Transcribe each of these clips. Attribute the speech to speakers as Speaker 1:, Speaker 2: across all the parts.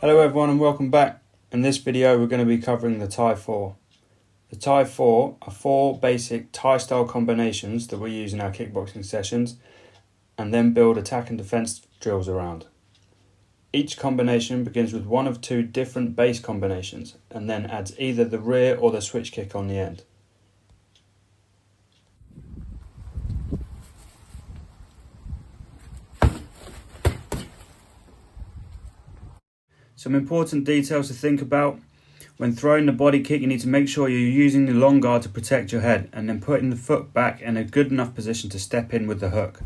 Speaker 1: Hello everyone and welcome back. In this video we're going to be covering the Thai 4. The Thai 4 are 4 basic Thai style combinations that we use in our kickboxing sessions and then build attack and defense drills around. Each combination begins with one of 2 different base combinations and then adds either the rear or the switch kick on the end. Some important details to think about. When throwing the body kick, you need to make sure you're using the long guard to protect your head and then putting the foot back in a good enough position to step in with the hook.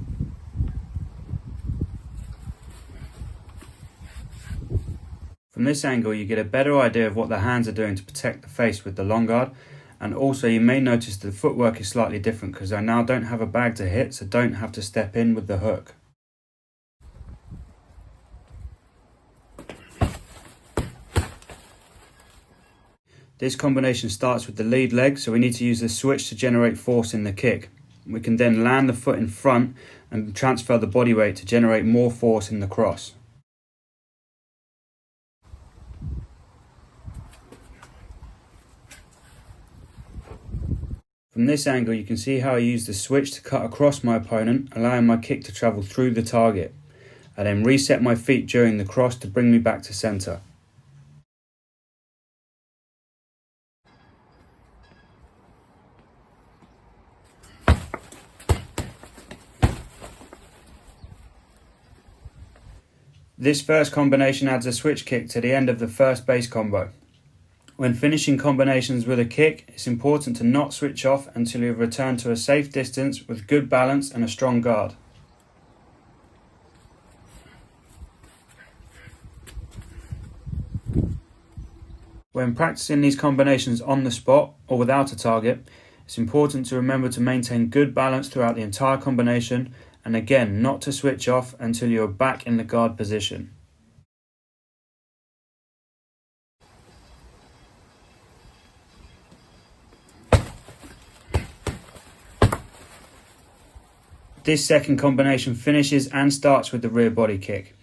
Speaker 1: From this angle you get a better idea of what the hands are doing to protect the face with the long guard, and also you may notice the footwork is slightly different because I now don't have a bag to hit, so don't have to step in with the hook. This combination starts with the lead leg, so we need to use the switch to generate force in the kick. We can then land the foot in front and transfer the body weight to generate more force in the cross. From this angle you can see how I use the switch to cut across my opponent, allowing my kick to travel through the target. I then reset my feet during the cross to bring me back to centre. This first combination adds a switch kick to the end of the first base combo. When finishing combinations with a kick, it's important to not switch off until you've returned to a safe distance with good balance and a strong guard. When practicing these combinations on the spot or without a target, it's important to remember to maintain good balance throughout the entire combination, and again not to switch off until you're back in the guard position. This second combination finishes and starts with the rear body kick.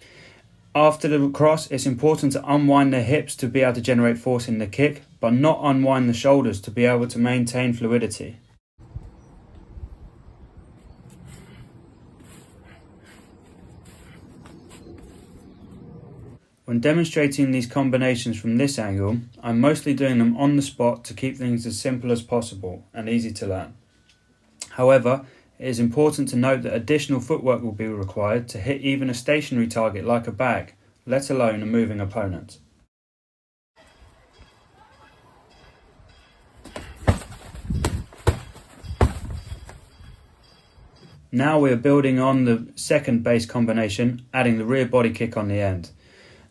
Speaker 1: After the cross, it's important to unwind the hips to be able to generate force in the kick, but not unwind the shoulders to be able to maintain fluidity. When demonstrating these combinations from this angle, I'm mostly doing them on the spot to keep things as simple as possible and easy to learn. However, it is important to note that additional footwork will be required to hit even a stationary target like a bag, let alone a moving opponent. Now we are building on the second base combination, adding the rear body kick on the end.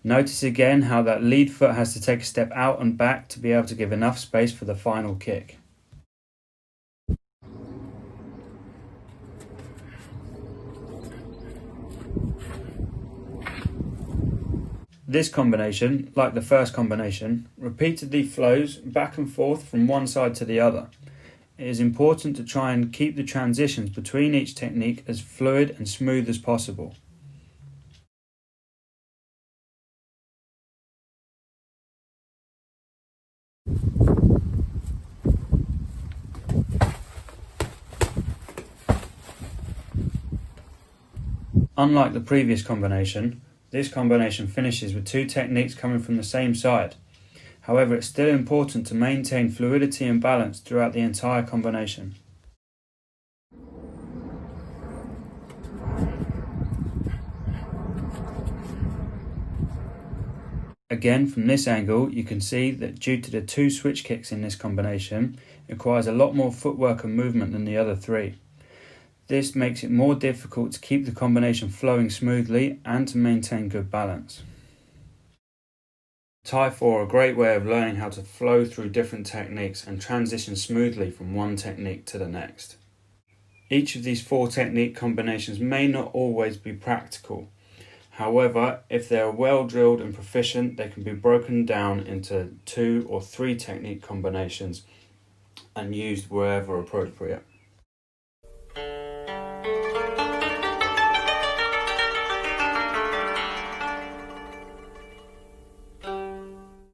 Speaker 1: Notice again how that lead foot has to take a step out and back to be able to give enough space for the final kick. This combination, like the first combination, repeatedly flows back and forth from one side to the other. It is important to try and keep the transitions between each technique as fluid and smooth as possible. Unlike the previous combination, this combination finishes with 2 techniques coming from the same side. However, it's still important to maintain fluidity and balance throughout the entire combination. Again, from this angle, you can see that due to the 2 switch kicks in this combination, it requires a lot more footwork and movement than the other 3. This makes it more difficult to keep the combination flowing smoothly and to maintain good balance. Thai 4 are a great way of learning how to flow through different techniques and transition smoothly from one technique to the next. Each of these 4 technique combinations may not always be practical. However, if they are well drilled and proficient, they can be broken down into 2 or 3 technique combinations and used wherever appropriate.